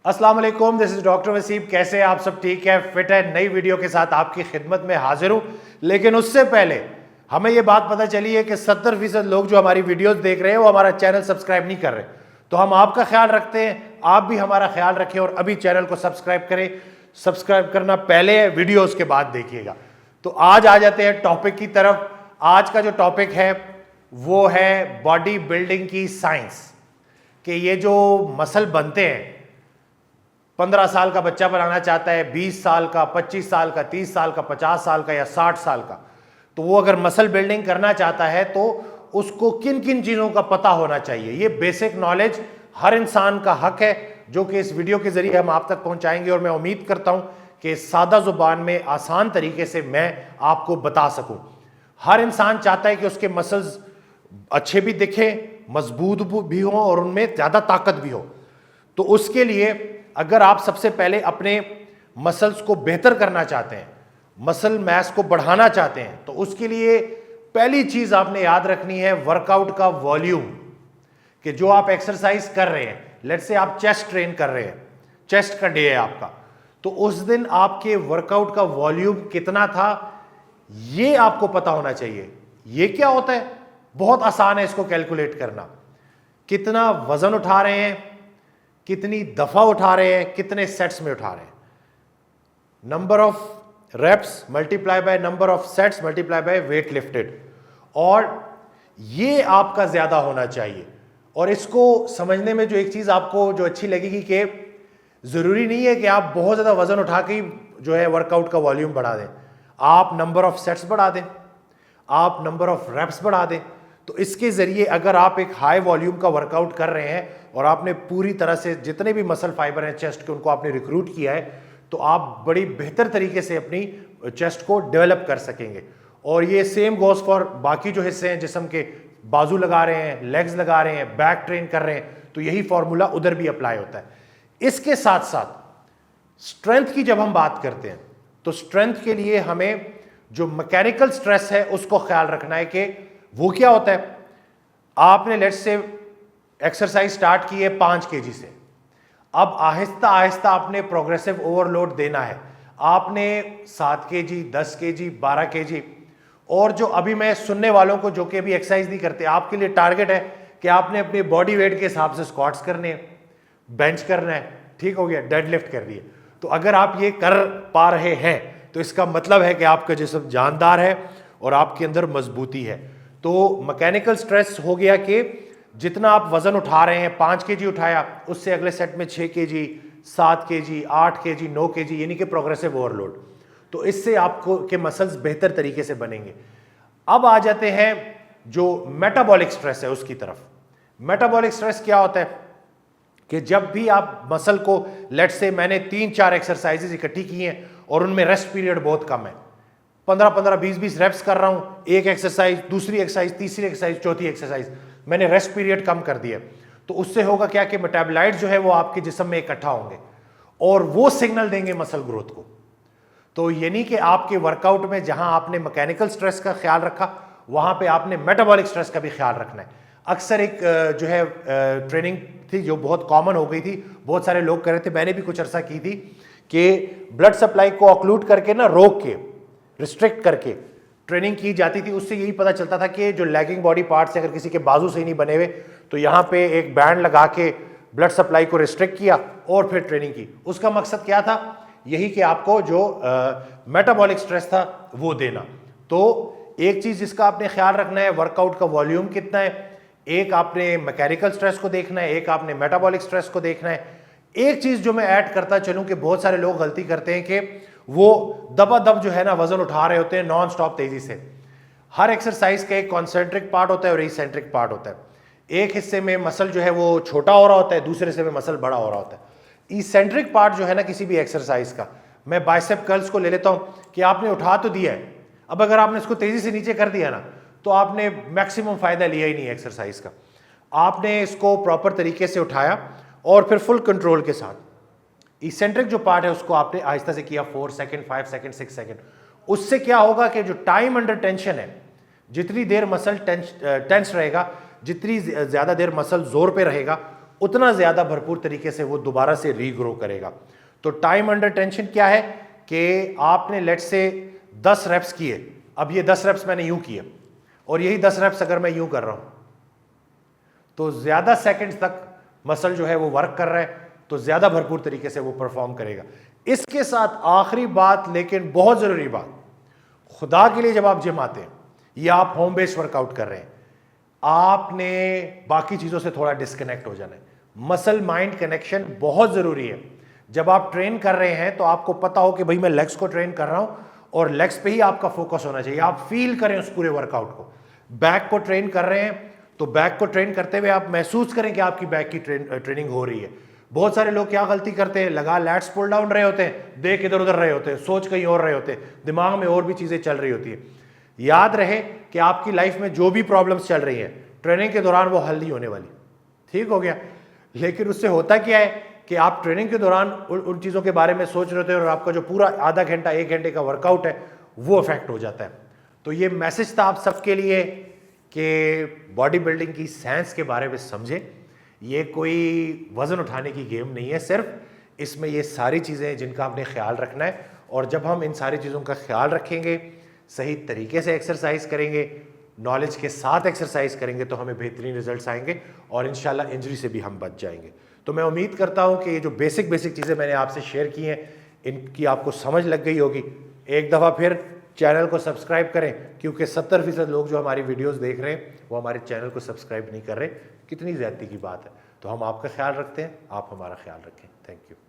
अस्सलाम वालेकुम, this is doctor Wasim. कैसे हैं आप सब? ठीक है, फिट है। नई वीडियो के साथ आपकी खिदमत में हाजिर हूं। लेकिन उससे पहले हमें यह बात पता चली है कि 70% लोग जो हमारी वीडियोस देख रहे हैं वो हमारा चैनल सब्सक्राइब नहीं कर रहे। तो हम आपका ख्याल रखते हैं, आप भी हमारा ख्याल रखें और अभी चैनल को सब्सक्राइब करें। सब्सक्राइब करना पहले है, वीडियोस के बाद देखिएगा। तो आज आ जाते हैं टॉपिक की तरफ। आज का जो टॉपिक है वो है बॉडी बिल्डिंग की साइंस। कि ये जो मसल बनते हैं, 15 साल का बच्चा बनाना चाहता है, 20 साल का, 25 साल का, 30 साल का, 50 साल का या 60 साल का, तो वो अगर मसल बिल्डिंग करना चाहता है तो उसको किन किन चीज़ों का पता होना चाहिए। ये बेसिक नॉलेज हर इंसान का हक है, जो कि इस वीडियो के जरिए हम आप तक पहुंचाएंगे। और मैं उम्मीद करता हूं कि सादा जुबान में आसान तरीके से मैं आपको बता सकूं। हर इंसान चाहता है कि उसके मसल्स अच्छे भी दिखें, मजबूत भी हों और उनमें ज़्यादा ताकत भी हो। तो उसके लिए अगर आप सबसे पहले अपने मसल्स को बेहतर करना चाहते हैं, मसल मैस को बढ़ाना चाहते हैं, तो उसके लिए पहली चीज आपने याद रखनी है वर्कआउट का वॉल्यूम। कि जो आप एक्सरसाइज कर रहे हैं, लेट्स से आप चेस्ट ट्रेन कर रहे हैं, चेस्ट का डे है आपका, तो उस दिन आपके वर्कआउट का वॉल्यूम कितना था, ये आपको पता होना चाहिए। ये क्या होता है? बहुत आसान है इसको कैलकुलेट करना। कितना वजन उठा रहे हैं, कितनी दफा उठा रहे हैं, कितने सेट्स में उठा रहे हैं। Number of reps multiply by number of sets multiply by weight lifted. और ये आपका ज्यादा होना चाहिए। और इसको समझने में जो एक चीज आपको जो अच्छी लगेगी कि जरूरी नहीं है कि आप बहुत ज्यादा वजन उठा के जो है वर्कआउट का वॉल्यूम बढ़ा दें। आप नंबर ऑफ सेट्स बढ़ा दें, आप नंबर ऑफ रेप्स बढ़ा दें। तो इसके जरिए अगर आप एक हाई वॉल्यूम का वर्कआउट कर रहे हैं और आपने पूरी तरह से जितने भी मसल फाइबर हैं चेस्ट के उनको आपने रिक्रूट किया है, तो आप बड़ी बेहतर तरीके से अपनी चेस्ट को डेवलप कर सकेंगे। और ये सेम गोज फॉर बाकी जो हिस्से हैं जिस्म के, बाजू लगा रहे हैं, लेग्स लगा रहे हैं, बैक ट्रेन कर रहे हैं, तो यही फॉर्मूला उधर भी अप्लाई होता है। इसके साथ साथ स्ट्रेंथ की जब हम बात करते हैं तो स्ट्रेंथ के लिए हमें जो मैकेनिकल स्ट्रेस है उसको ख्याल रखना है कि वो क्या होता है। आपने लेट्स से एक्सरसाइज स्टार्ट की है 5 केजी से, अब आहिस्ता आहिस्ता आपने प्रोग्रेसिव ओवरलोड देना है। आपने 7 केजी, 10 केजी, 12 केजी, और जो अभी मैं सुनने वालों को जो कि अभी एक्सरसाइज नहीं करते, आपके लिए टारगेट है कि आपने अपने बॉडी वेट के हिसाब से स्क्वाट्स करने हैं, बेंच करना है, ठीक हो गया, डेडलिफ्ट कर दिए। तो अगर आप ये कर पा रहे हैं तो इसका मतलब है कि आपका जिस्म जानदार है और आपके अंदर मजबूती है। तो मैकेनिकल स्ट्रेस हो गया कि जितना आप वजन उठा रहे हैं, 5 केजी उठाया, उससे अगले सेट में 6 केजी, 7 केजी, 8 केजी, 9 केजी, यानी कि प्रोग्रेसिव ओवरलोड। तो इससे आपको के मसल्स बेहतर तरीके से बनेंगे। अब आ जाते हैं जो मेटाबॉलिक स्ट्रेस है उसकी तरफ। मेटाबॉलिक स्ट्रेस क्या होता है कि जब भी आप मसल को, लेट्स से मैंने 3-4 एक्सरसाइजेज इकट्ठी की हैं और उनमें रेस्ट पीरियड बहुत कम है, 15-15, 20-20 रेप्स कर रहा हूं, एक एक्सरसाइज, दूसरी एक्सरसाइज, तीसरी एक्सरसाइज, चौथी एक्सरसाइज, मैंने रेस्ट पीरियड कम कर दिया, तो उससे होगा क्या कि मेटाबोलाइट जो है वो आपके जिस्म में इकट्ठा होंगे और वो सिग्नल देंगे मसल ग्रोथ को। तो यानी कि आपके वर्कआउट में जहां आपने मैकेनिकल स्ट्रेस का ख्याल रखा, वहां पे आपने मेटाबॉलिक स्ट्रेस का भी ख्याल रखना है। अक्सर एक जो है ट्रेनिंग थी जो बहुत कॉमन हो गई थी, बहुत सारे लोग कर रहे थे, मैंने भी कुछ अर्सा की थी, कि ब्लड सप्लाई को ऑक्लूड करके ना, रोक के, रिस्ट्रिक्ट करके ट्रेनिंग की जाती थी। उससे यही पता चलता था कि जो लैगिंग बॉडी पार्ट्स अगर किसी के बाजू से ही नहीं बने हुए, तो यहाँ पे एक बैंड लगा के ब्लड सप्लाई को रिस्ट्रिक्ट किया और फिर ट्रेनिंग की। उसका मकसद क्या था? यही कि आपको जो मेटाबॉलिक स्ट्रेस था वो देना। तो एक चीज जिसका आपने ख्याल रखना है, वर्कआउट का वॉल्यूम कितना है, एक आपने मैकेनिकल स्ट्रेस को देखना है, एक आपने मेटाबॉलिक स्ट्रेस को देखना है। एक चीज जो मैं ऐड करता चलूं कि बहुत सारे लोग गलती करते हैं कि वो दबादब जो है ना वजन उठा रहे होते हैं नॉन स्टॉप तेजी से। हर एक्सरसाइज का एक कॉन्सेंट्रिक पार्ट होता है और इसेंट्रिक पार्ट होता है। एक हिस्से में मसल जो है वो छोटा हो रहा होता है, दूसरे हिस्से में मसल बड़ा हो रहा होता है। इसेंट्रिक पार्ट जो है ना किसी भी एक्सरसाइज का, मैं बाइसेप कर्ल्स को ले लेता हूं कि आपने उठा तो दिया है, अब अगर आपने इसको तेजी से नीचे कर दिया ना तो आपने मैक्सिमम फायदा लिया ही नहीं एक्सरसाइज का। आपने इसको प्रॉपर तरीके से उठाया और फिर फुल कंट्रोल के साथ इसेंट्रिक जो पार्ट है उसको आपने आहिस्ता से किया, 4 सेकंड, 5 सेकंड, 6 सेकंड। उससे क्या होगा कि जो टाइम अंडर टेंशन है, जितनी देर मसल टेंस रहेगा, जितनी ज्यादा देर मसल जोर पे रहेगा, उतना ज़्यादा भरपूर तरीके से वो दोबारा से रीग्रो करेगा। तो टाइम अंडर टेंशन क्या है कि आपने लेट से 10 रेप्स किए, अब ये 10 रेप्स मैंने यूं किए और यही 10 रेप्स अगर मैं यूं कर रहा हूं तो ज़्यादा सेकंड्स तक मसल जो है वो वर्क कर रहा है, तो ज़्यादा भरपूर तरीके से वो परफॉर्म करेगा। इसके साथ आखिरी बात, लेकिन बहुत ज़रूरी बात, खुदा के लिए जब आप जिम आते हैं या आप होम बेस्ड वर्कआउट कर रहे हैं, आपने बाकी चीज़ों से थोड़ा डिस्कनेक्ट हो जाना है। मसल माइंड कनेक्शन बहुत ज़रूरी है। जब आप ट्रेन कर रहे हैं तो आपको पता हो कि भाई मैं लेग्स को ट्रेन कर रहा हूं और लेग्स पे ही आपका फोकस होना चाहिए, आप फील करें उस पूरे वर्कआउट को। बैक को ट्रेन कर रहे हैं तो बैक को ट्रेन करते हुए आप महसूस करें कि आपकी बैक की ट्रेनिंग हो रही है। बहुत सारे लोग क्या गलती करते हैं, लगा लैट्स पुल डाउन रहे होते हैं, देख इधर उधर रहे होते हैं, सोच कहीं और रहे होते हैं, दिमाग में और भी चीज़ें चल रही होती है। याद रहे कि आपकी लाइफ में जो भी प्रॉब्लम्स चल रही हैं ट्रेनिंग के दौरान वो हल नहीं होने वाली, ठीक हो गया। लेकिन उससे होता क्या है कि आप ट्रेनिंग के दौरान उन चीज़ों के बारे में सोच रहे होते हैं और आपका जो पूरा आधा घंटा 1 घंटे का वर्कआउट है वो अफेक्ट हो जाता है। तो ये मैसेज था आप सबके लिए कि बॉडी बिल्डिंग की साइंस के बारे में समझें। ये कोई वज़न उठाने की गेम नहीं है, सिर्फ इसमें ये सारी चीज़ें हैं जिनका आपने ख्याल रखना है। और जब हम इन सारी चीज़ों का ख्याल रखेंगे, सही तरीके से एक्सरसाइज करेंगे, नॉलेज के साथ एक्सरसाइज करेंगे, तो हमें बेहतरीन रिजल्ट्स आएंगे और इंशाल्लाह इंजरी से भी हम बच जाएंगे। तो मैं उम्मीद करता हूँ कि ये जो बेसिक चीज़ें मैंने आपसे शेयर की हैं, इनकी आपको समझ लग गई होगी। एक दफ़ा फिर चैनल को सब्सक्राइब करें, क्योंकि 70% लोग जो हमारी वीडियोस देख रहे हैं वो हमारे चैनल को सब्सक्राइब नहीं कर रहे। कितनी ज़्यादती की बात है। तो हम आपका ख्याल रखते हैं, आप हमारा ख्याल रखें। Thank you.